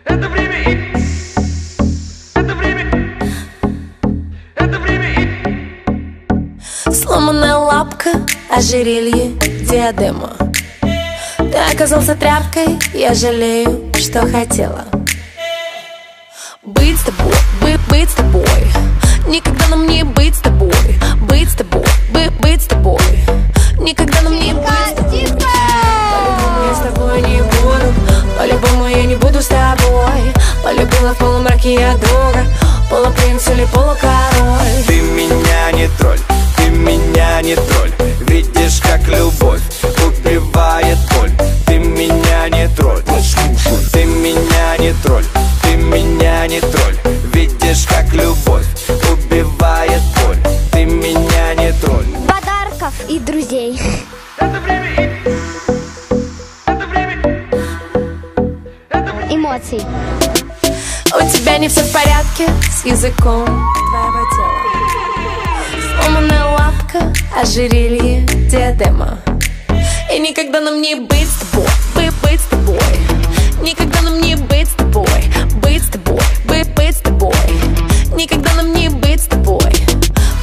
Это время и... Это время... Это время и... Сломанная лапка, ожерелье, диадема. Ты оказался тряпкой, я жалею, что хотела быть с тобой, быть с тобой. Никогда нам не быть с тобой, быть с тобой, быть с тобой. Никогда нам не быть с тобой. По-любому я с тобой не буду, по-любому я не буду с тобой. Полюбила в полумраке я друга, полупринц или полукороль. Ты меня не тролль, ты меня не тролль. Видишь, как любовь убивает боль. Ты меня не тролль, ты меня не тролль, ты меня не тролль. Видишь, как любовь убивает боль. Ты меня не тролль. Подарков и друзей. Это время и... Это время... Это время... Эмоций. У тебя не все в порядке с языком твоего тела. Сломанная лапка, ожерелье, диадема. И никогда нам не быть с тобой, быть с тобой. Никогда нам не быть с тобой, быть с тобой, быть с тобой. Никогда нам не быть с тобой.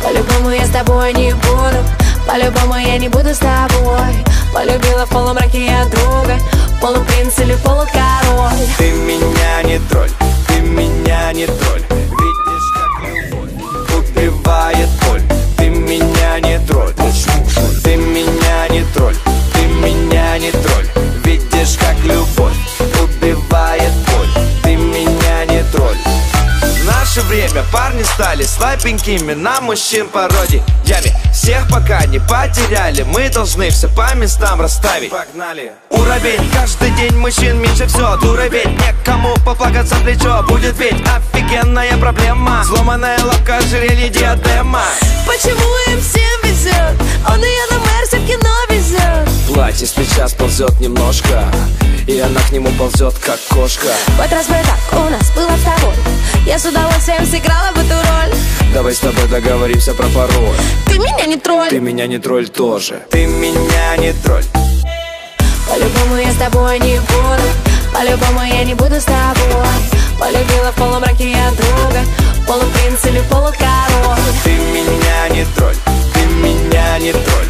По-любому я с тобой не буду, по-любому я не буду с тобой. Полюбила в полумраке я друга, полупринц или полукороль. Ты меня не тролль, ты меня не тролль. Видишь, как любовь убивает боль. Ты меня не тролль, ты меня не тролль, ты меня не тролль. Видишь, как любовь убивает боль. Ты меня не тролль. В наше время парни стали слабенькими на мужчин пародиями. Всех пока не потеряли, мы должны все по местам расставить. Погнали! Уровень, каждый день мужчин меньше все. Дуровень, некому поплакаться в плечо. Будет ведь офигенная проблема. Сломанная лапка, ожерелье, диадема. Почему им всем везет? Он и я на Мерсе в кино везет. Платье с плеча сползет немножко, и она к нему ползет, как кошка. Вот раз бы так у нас было с тобой, я с удовольствием сыграла бы эту роль. Давай с тобой договоримся про пароль. Ты меня не тролль, Ты меня не тролль тоже. Ты меня не тролль. по-любому я с тобой не буду, по-любому я не буду с тобой. Полюбила в полумраке я друга, полупринц или полукороль. Ты меня не тролль, ты меня не тролль.